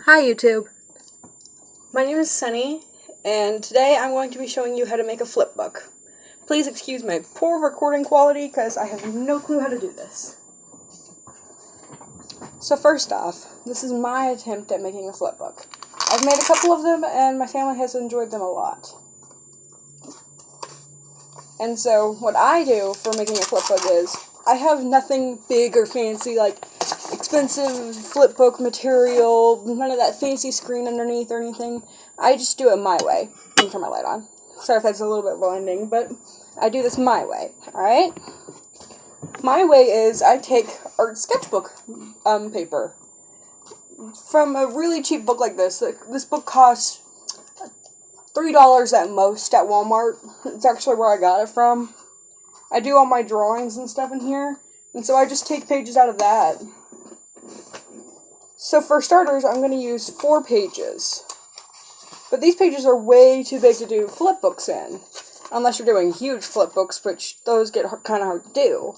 Hi YouTube! My name is Sunny, and today I'm going to be showing you how to make a flipbook. Please excuse my poor recording quality because I have no clue how to do this. So first off, this is my attempt at making a flipbook. I've made a couple of them and my family has enjoyed them a lot. And so what I do for making a flipbook is, I have nothing big or fancy like expensive flipbook material, none of that fancy screen underneath or anything. I just do it my way. Let me turn my light on. Sorry if that's a little bit blinding, but I do this my way, alright? My way is I take art sketchbook paper from a really cheap book like this. This book costs $3 at most at Walmart. It's actually where I got it from. I do all my drawings and stuff in here, and so I just take pages out of that. So for starters, I'm going to use 4 pages. But these pages are way too big to do flipbooks in. Unless you're doing huge flipbooks, which those get kind of hard to do.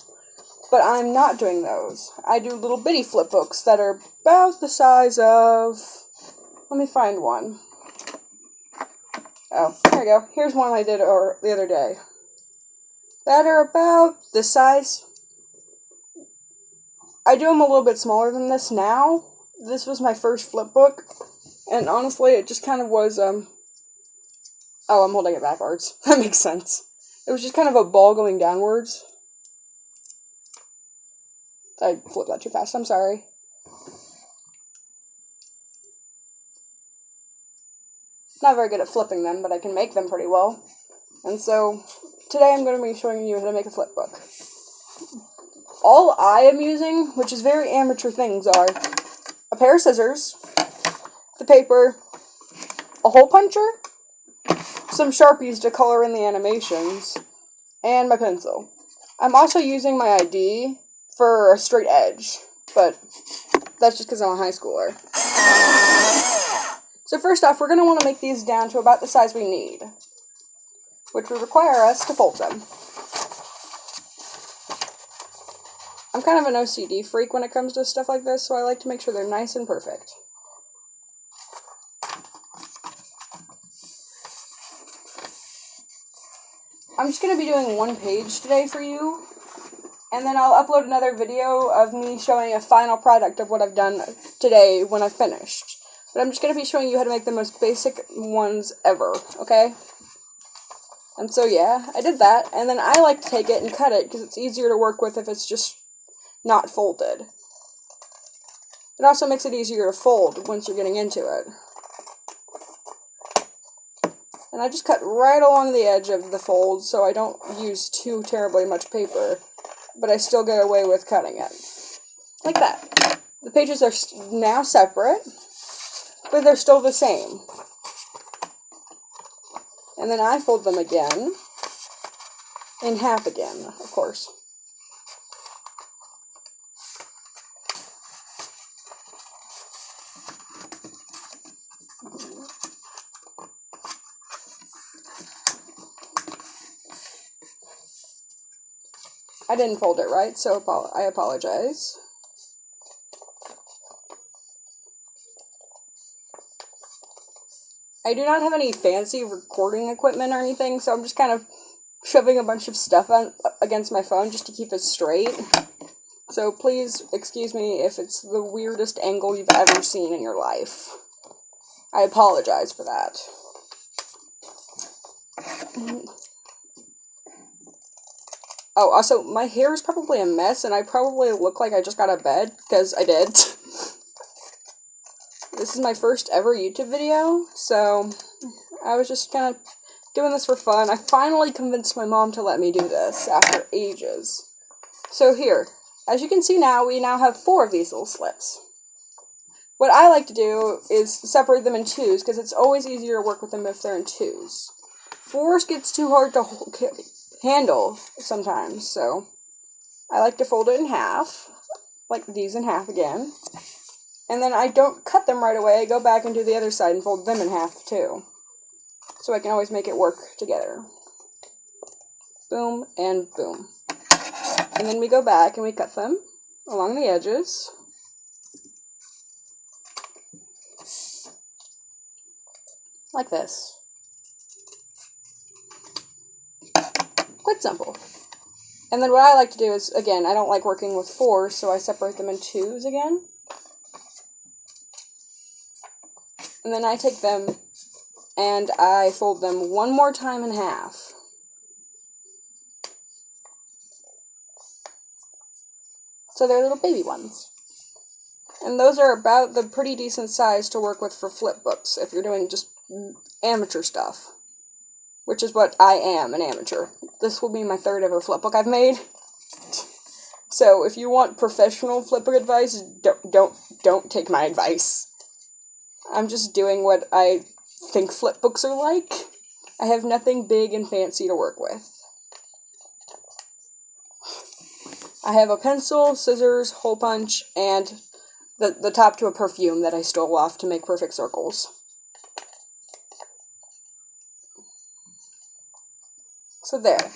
But I'm not doing those. I do little bitty flipbooks that are about the size of... Let me find one. Oh, there we go. Here's one I did the other day. That are about this size. I do them a little bit smaller than this now. This was my first flipbook, and honestly, it just kind of was, oh, I'm holding it backwards. That makes sense. It was just kind of a ball going downwards. I flipped that too fast, I'm sorry. Not very good at flipping them, but I can make them pretty well. And so, today I'm going to be showing you how to make a flipbook. All I am using, which is very amateur things, are a pair of scissors, the paper, a hole puncher, some Sharpies to color in the animations, and my pencil. I'm also using my ID for a straight edge, but that's just because I'm a high schooler. So first off, we're going to want to make these down to about the size we need, which would require us to fold them. I'm kind of an OCD freak when it comes to stuff like this, so I like to make sure they're nice and perfect. I'm just going to be doing one page today for you, and then I'll upload another video of me showing a final product of what I've done today when I've finished. But I'm just going to be showing you how to make the most basic ones ever, okay? And so yeah, I did that, and then I like to take it and cut it because it's easier to work with if it's just not folded. It also makes it easier to fold once you're getting into it. And I just cut right along the edge of the fold so I don't use too terribly much paper, but I still get away with cutting it. Like that. The pages are now separate, but they're still the same. And then I fold them again, in half again, of course. I didn't fold it right, so I apologize. I do not have any fancy recording equipment or anything, so I'm just kind of shoving a bunch of stuff against my phone just to keep it straight. So please excuse me if it's the weirdest angle you've ever seen in your life. I apologize for that. Oh, also, my hair is probably a mess, and I probably look like I just got out of bed, because I did. This is my first ever YouTube video, so I was just kind of doing this for fun. I finally convinced my mom to let me do this after ages. So here, as you can see now, we now have 4 of these little slips. What I like to do is separate them in 2s, because it's always easier to work with them if they're in 2s. 4s gets too hard to handle sometimes, so I like to fold it in half, like these in half again. And then I don't cut them right away, I go back and do the other side and fold them in half too. So I can always make it work together. Boom and boom. And then we go back and we cut them along the edges. like this. Quite simple. And then what I like to do is, again, I don't like working with 4s, so I separate them in 2s again. And then I take them and I fold them one more time in half. So they're little baby ones. And those are about the pretty decent size to work with for flip books, if you're doing just amateur stuff. Which is what I am, an amateur. This will be my 3rd ever flip book I've made. So if you want professional flip book advice, don't take my advice. I'm just doing what I think flip books are like. I have nothing big and fancy to work with. I have a pencil, scissors, hole punch, and the top to a perfume that I stole off to make perfect circles. So there.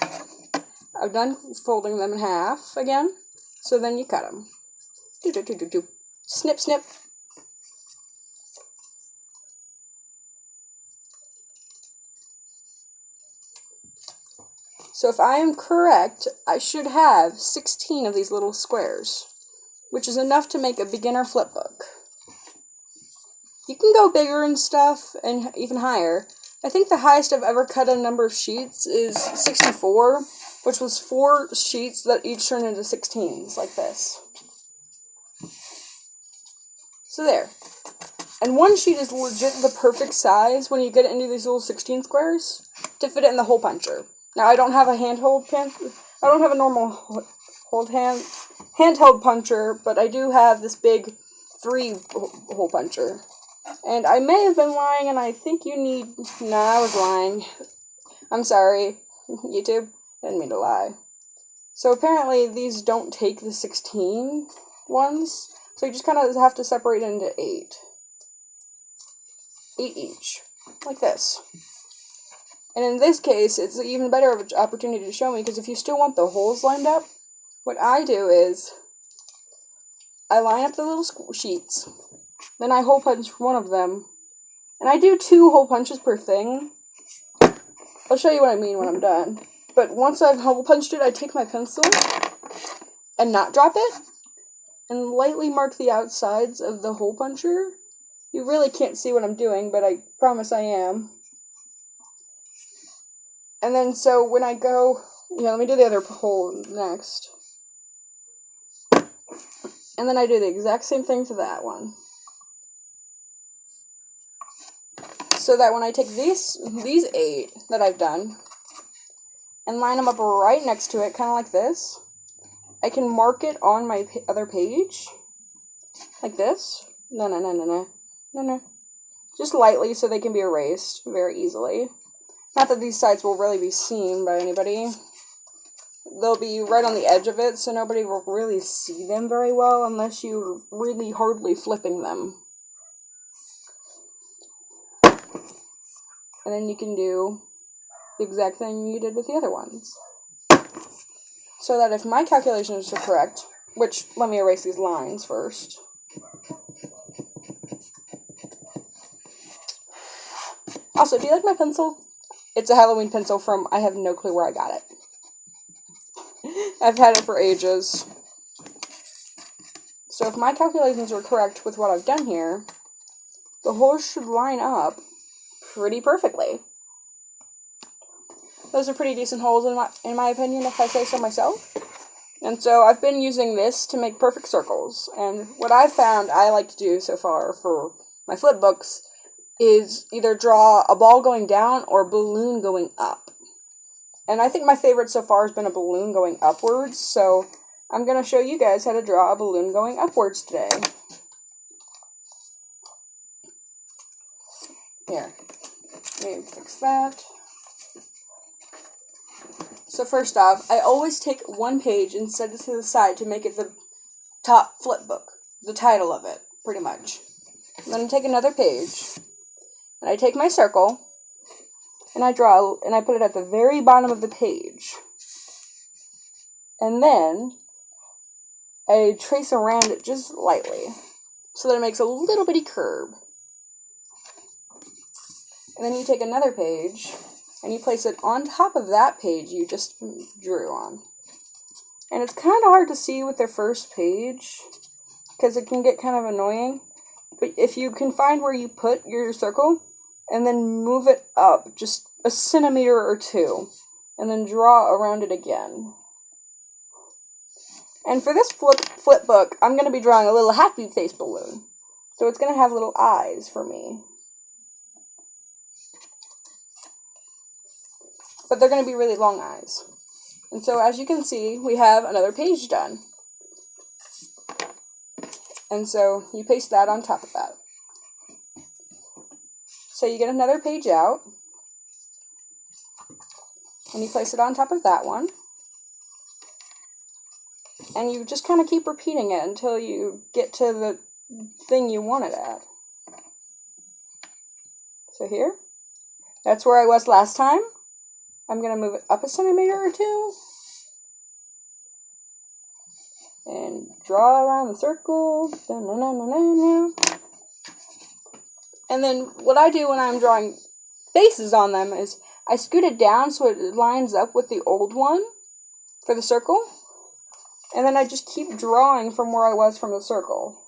I've done folding them in half again. So then you cut them. Snip, snip. So if I am correct, I should have 16 of these little squares, which is enough to make a beginner flip book. You can go bigger and stuff, and even higher. I think the highest I've ever cut a number of sheets is 64, which was 4 sheets that each turned into 16s, like this. So there. And one sheet is legit the perfect size when you get it into these little 16 squares to fit it in the hole puncher. Now, I don't have a I don't have a normal handheld puncher, but I do have this big 3-hole puncher. And I may have been lying, and I think you need... Nah, I was lying. I'm sorry, YouTube. Didn't mean to lie. So apparently these don't take the 16 ones, so you just kind of have to separate it into 8. 8 each. Like this. And in this case, it's even better of an opportunity to show me, because if you still want the holes lined up, what I do is I line up the little sheets, then I hole punch one of them, and I do 2 hole punches per thing. I'll show you what I mean when I'm done. But once I've hole punched it, I take my pencil and not drop it, and lightly mark the outsides of the hole puncher. You really can't see what I'm doing, but I promise I am. And then, so when I go... Yeah, let me do the other hole next. And then I do the exact same thing to that one. So that when I take these 8 that I've done, and line them up right next to it, kind of like this, I can mark it on my other page, like this. No. Just lightly so they can be erased very easily. Not that these sides will really be seen by anybody. They'll be right on the edge of it, so nobody will really see them very well unless you're really hardly flipping them. And then you can do the exact thing you did with the other ones. So that if my calculations are correct, which, let me erase these lines first. Also, do you like my pencil? It's a Halloween pencil from, I have no clue where I got it. I've had it for ages. So if my calculations are correct with what I've done here, the holes should line up pretty perfectly. Those are pretty decent holes in my opinion, if I say so myself. And so I've been using this to make perfect circles. And what I've found I like to do so far for my flip books is either draw a ball going down or a balloon going up. And I think my favorite so far has been a balloon going upwards, so I'm going to show you guys how to draw a balloon going upwards today. Here, let me fix that. So first off, I always take one page and set it to the side to make it the top flip book, the title of it, pretty much. And then I take another page, and I take my circle, and I draw, and I put it at the very bottom of the page. And then I trace around it just lightly, so that it makes a little bitty curve. And then you take another page and you place it on top of that page you just drew on. And it's kind of hard to see with the first page because it can get kind of annoying. But if you can find where you put your circle and then move it up just a centimeter or two and then draw around it again. And for this flip book, I'm going to be drawing a little happy face balloon. So it's going to have little eyes for me. But they're going to be really long eyes. And so as you can see, we have another page done. And so you paste that on top of that. So you get another page out. And you place it on top of that one. And you just kind of keep repeating it until you get to the thing you want it at. So here, that's where I was last time. I'm going to move it up a centimeter or two. And draw around the circle. And then what I do when I'm drawing faces on them is I scoot it down so it lines up with the old one for the circle. And then I just keep drawing from where I was from the circle.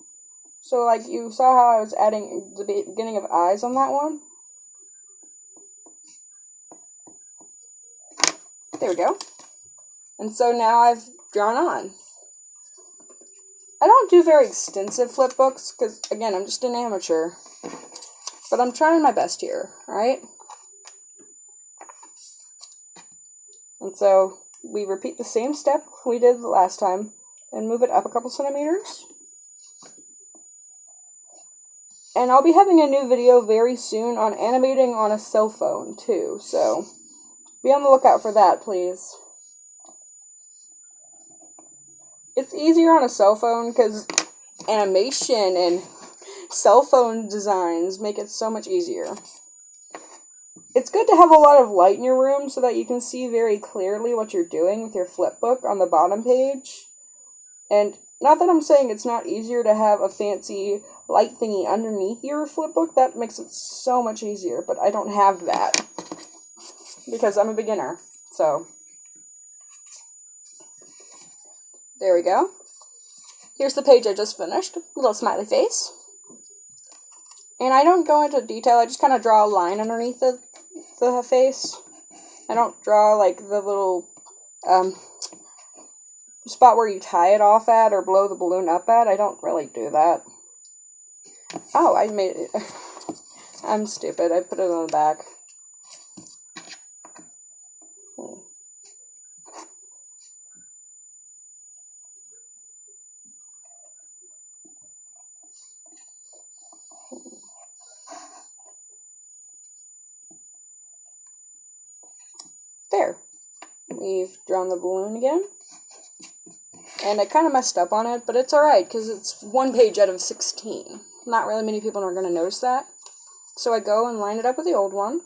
So like you saw how I was adding the beginning of eyes on that one? There we go. And so now I've drawn on. I don't do very extensive flip books because, again, I'm just an amateur. But I'm trying my best here, alright? And so we repeat the same step we did the last time and move it up a couple centimeters. And I'll be having a new video very soon on animating on a cell phone too, so be on the lookout for that, please. It's easier on a cell phone because animation and cell phone designs make it so much easier. It's good to have a lot of light in your room so that you can see very clearly what you're doing with your flip book on the bottom page. And not that I'm saying it's not easier to have a fancy light thingy underneath your flip book, that makes it so much easier, but I don't have that because I'm a beginner, so there we go. Here's the page I just finished, a little smiley face. And I don't go into detail, I just kind of draw a line underneath the face. I don't draw like the little spot where you tie it off at or blow the balloon up at. I don't really do that. Oh, I made it. I'm stupid. I put it on the back. There. We've drawn the balloon again. And I kind of messed up on it, but it's alright, because it's one page out of 16. Not really many people are going to notice that. So I go and line it up with the old one.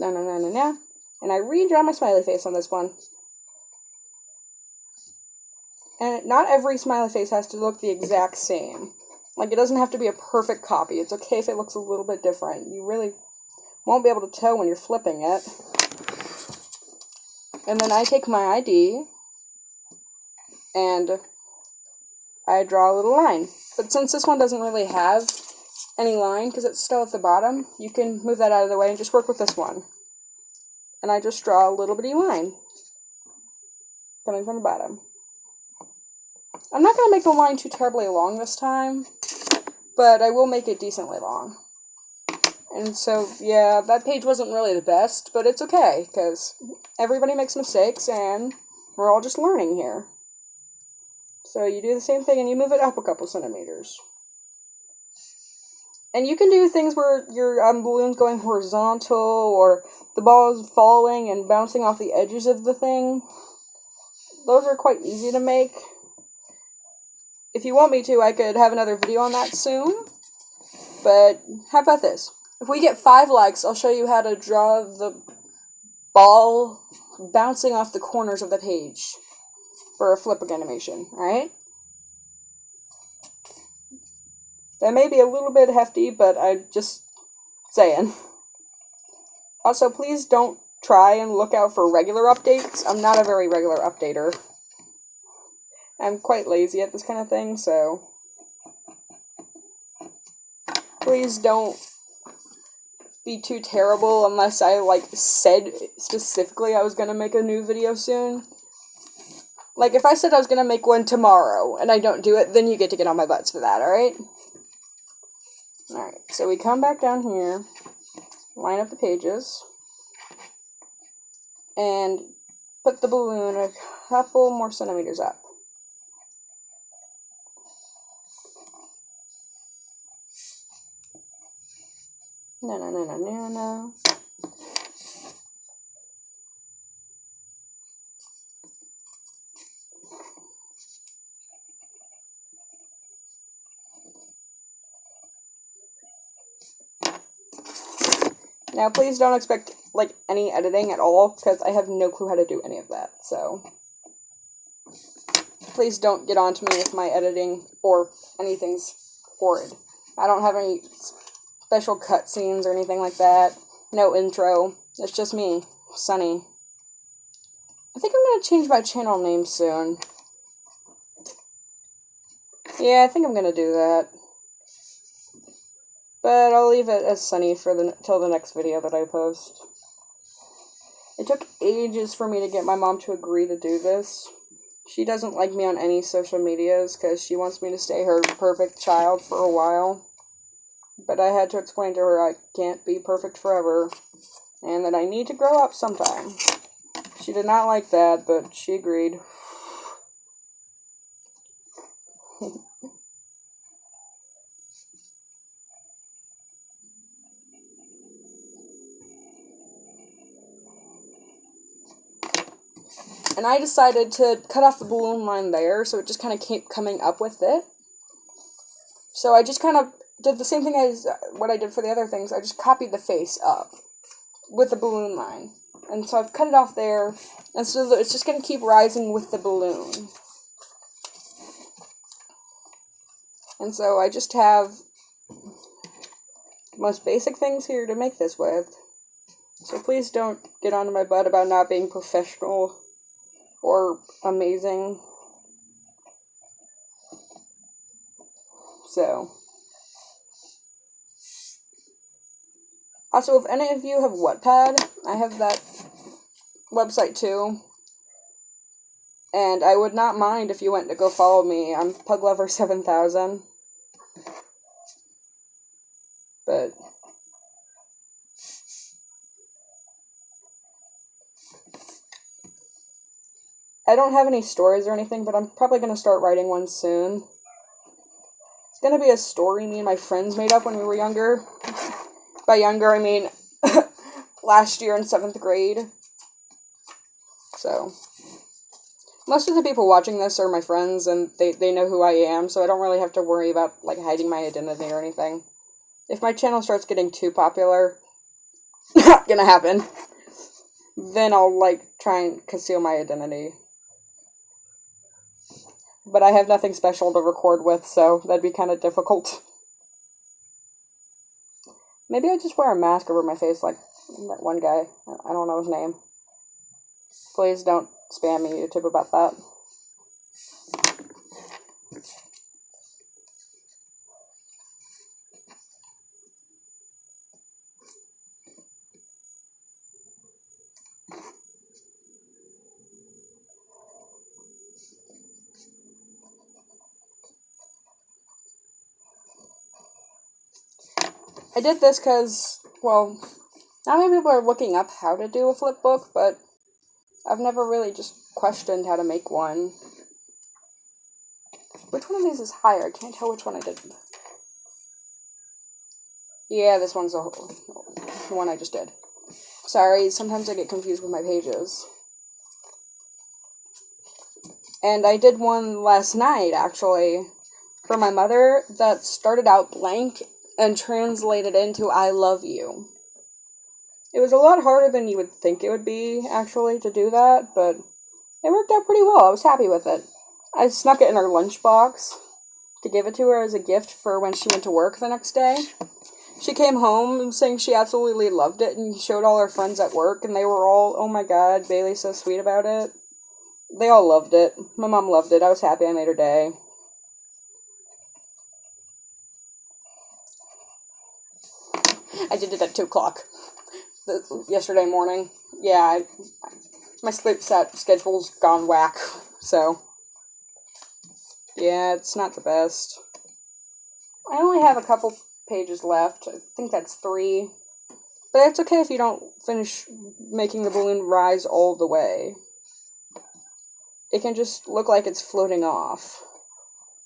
And I redraw my smiley face on this one. And not every smiley face has to look the exact same. Like, it doesn't have to be a perfect copy. It's okay if it looks a little bit different. You really won't be able to tell when you're flipping it. And then I take my ID and I draw a little line. But since this one doesn't really have any line because it's still at the bottom, you can move that out of the way and just work with this one. And I just draw a little bitty line coming from the bottom. I'm not going to make the line too terribly long this time, but I will make it decently long. And so, yeah, that page wasn't really the best, but it's okay, because everybody makes mistakes, and we're all just learning here. So you do the same thing, and you move it up a couple centimeters. And you can do things where your balloon's going horizontal, or the ball is falling and bouncing off the edges of the thing. Those are quite easy to make. If you want me to, I could have another video on that soon. But how about this? If we get 5 likes, I'll show you how to draw the ball bouncing off the corners of the page for a flip book animation, alright? That may be a little bit hefty, but I'm just saying. Also, please don't try and look out for regular updates. I'm not a very regular updater. I'm quite lazy at this kind of thing, so please don't be too terrible unless I, said specifically I was gonna make a new video soon. Like, if I said I was gonna make one tomorrow, and I don't do it, then you get to get on my butts for that, alright? Alright, so we come back down here, line up the pages, and put the balloon a couple more centimeters up. No. Now, please don't expect, any editing at all, because I have no clue how to do any of that, so please don't get on to me if my editing or anything's horrid. I don't have any special cutscenes or anything like that. No intro. It's just me, Sunny. I think I'm gonna change my channel name soon. Yeah, I think I'm gonna do that. But I'll leave it as Sunny till the next video that I post. It took ages for me to get my mom to agree to do this. She doesn't like me on any social medias because she wants me to stay her perfect child for a while. But I had to explain to her I can't be perfect forever, and that I need to grow up sometime. She did not like that, but she agreed. And I decided to cut off the balloon line there, so it just kind of kept coming up with it. So I just kind of did the same thing as what I did for the other things. I just copied the face up with the balloon line. And so I've cut it off there, and so it's just going to keep rising with the balloon. And so I just have the most basic things here to make this with. So please don't get onto my butt about not being professional or amazing. So. Also, if any of you have Wattpad, I have that website too. And I would not mind if you went to go follow me. I'm PugLover7000. But I don't have any stories or anything, but I'm probably going to start writing one soon. It's going to be a story me and my friends made up when we were younger. By younger, I mean last year in 7th grade. So, most of the people watching this are my friends, and they know who I am, so I don't really have to worry about, hiding my identity or anything. If my channel starts getting too popular, not gonna happen, then I'll, try and conceal my identity. But I have nothing special to record with, so that'd be kind of difficult. Maybe I just wear a mask over my face like that one guy. I don't know his name. Please don't spam me, YouTube, about that. I did this because, well, not many people are looking up how to do a flip book, but I've never really just questioned how to make one. Which one of these is higher? I can't tell which one I did. Yeah, this one's the one I just did. Sorry, sometimes I get confused with my pages. And I did one last night, actually, for my mother that started out blank and translated into I love you. It was a lot harder than you would think it would be, actually, to do that, but it worked out pretty well. I was happy with it. I snuck it in her lunchbox, to give it to her as a gift for when she went to work the next day. She came home saying she absolutely loved it and showed all her friends at work, and they were all, oh my god, Bailey's so sweet about it. They all loved it. My mom loved it. I was happy I made her day. I did it at 2 o'clock yesterday morning. Yeah, my sleep schedule's gone whack, so yeah, it's not the best. I only have a couple pages left. I think that's 3. But it's okay if you don't finish making the balloon rise all the way. It can just look like it's floating off.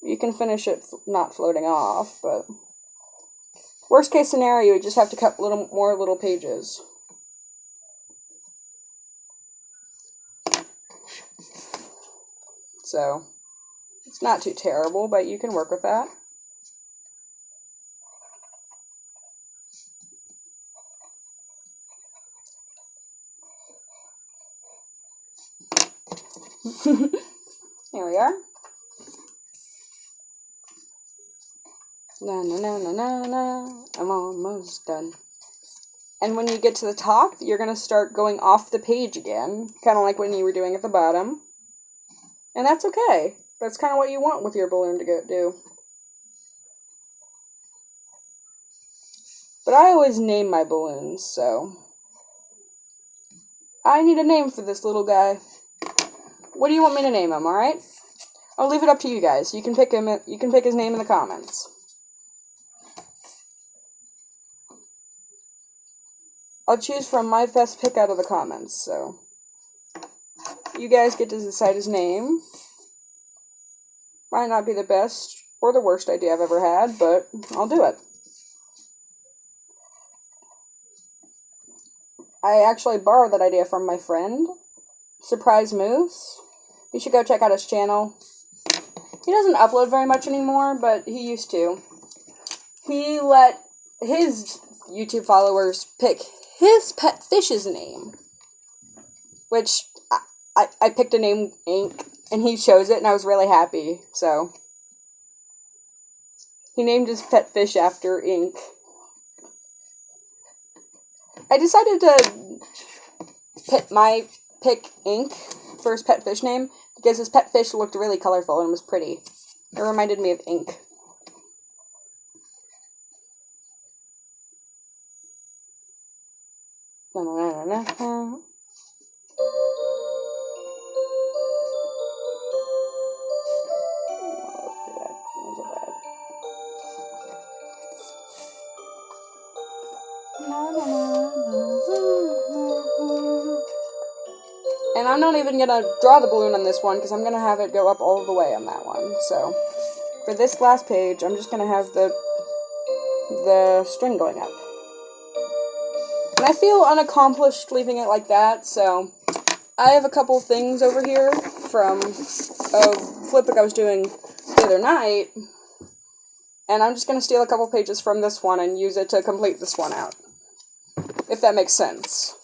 You can finish it not floating off, but worst case scenario, you just have to cut more little pages. So, it's not too terrible, but you can work with that. Here we are. Na na na na na na. I'm almost done. And when you get to the top, you're going to start going off the page again, kind of like when you were doing at the bottom. And that's okay. That's kind of what you want with your balloon to do. But I always name my balloons, so I need a name for this little guy. What do you want me to name him, alright? I'll leave it up to you guys. You can pick him. You can pick his name in the comments. I'll choose from my best pick out of the comments, so you guys get to decide his name. Might not be the best or the worst idea I've ever had, but I'll do it. I actually borrowed that idea from my friend, Surprise Moose. You should go check out his channel. He doesn't upload very much anymore, but he used to. He let his YouTube followers pick his pet fish's name, which I picked a name, Ink, and he chose it, and I was really happy, so he named his pet fish after Ink. I decided to pick Ink for his pet fish name because his pet fish looked really colorful and was pretty. It reminded me of Ink. And I'm not even going to draw the balloon on this one because I'm going to have it go up all the way on that one. So, for this last page, I'm just going to have the string going up. And I feel unaccomplished leaving it like that, so I have a couple things over here from a flip book I was doing the other night, and I'm just going to steal a couple pages from this one and use it to complete this one out, if that makes sense.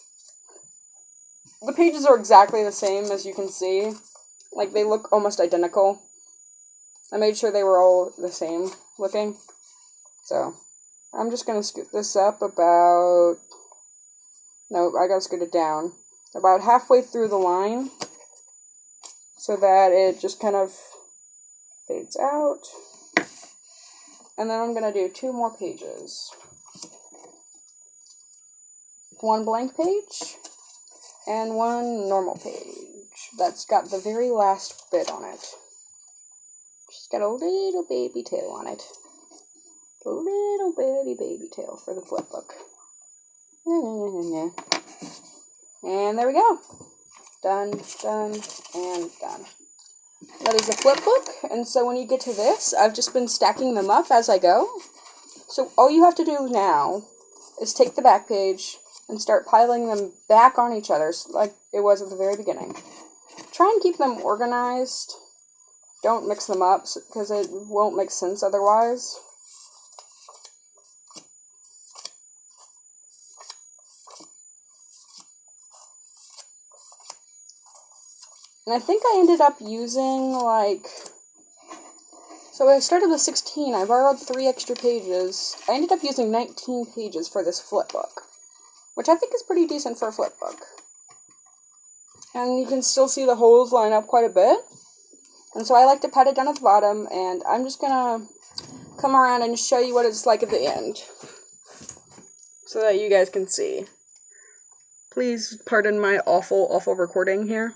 The pages are exactly the same, as you can see. Like, they look almost identical. I made sure they were all the same looking. So, I'm just going to scoot this up about... No, I gotta scoot it down. About halfway through the line. So that it just kind of fades out. And then I'm going to do 2 more pages. 1 blank page. And 1 normal page. That's got the very last bit on it. She's got a little baby tail on it. A little bitty baby tail for the flip book. And there we go. Done, done, and done. That is a flip book, and so when you get to this, I've just been stacking them up as I go. So all you have to do now is take the back page and start piling them back on each other, like it was at the very beginning. Try and keep them organized. Don't mix them up, because it won't make sense otherwise. And I think I ended up using, like, So I started with 16, I borrowed 3 extra pages. I ended up using 19 pages for this flip book, which I think is pretty decent for a flip book. And you can still see the holes line up quite a bit. And so I like to pat it down at the bottom, and I'm just gonna come around and show you what it's like at the end, so that you guys can see. Please pardon my awful recording here.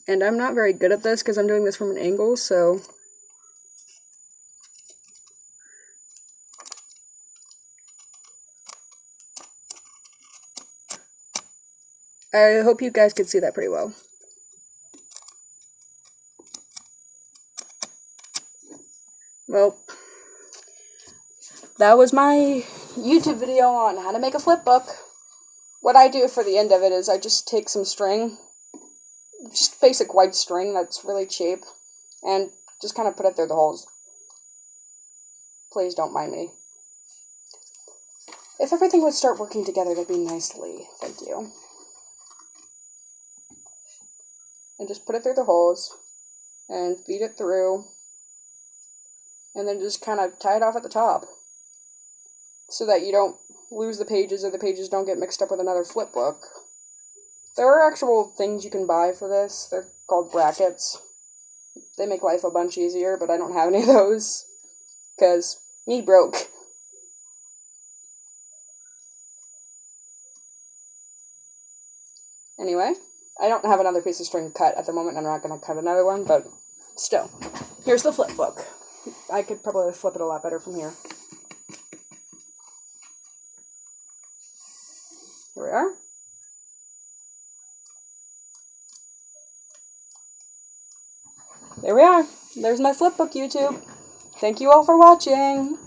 And I'm not very good at this because I'm doing this from an angle, so... I hope you guys could see that pretty well. Well, that was my YouTube video on how to make a flip book. What I do for the end of it is I just take some string, just basic white string that's really cheap, and just kind of put it through the holes. Please don't mind me. If everything would start working together, that'd be nicely. Thank you. And just put it through the holes, and feed it through, and then just kind of tie it off at the top, so that you don't lose the pages or the pages don't get mixed up with another flip book. There are actual things you can buy for this. They're called brackets. They make life a bunch easier, but I don't have any of those, because me broke. Anyway, I don't have another piece of string cut at the moment. I'm not going to cut another one, but still. Here's the flip book. I could probably flip it a lot better from here. Here we are. There we are. There's my flip book, YouTube. Thank you all for watching.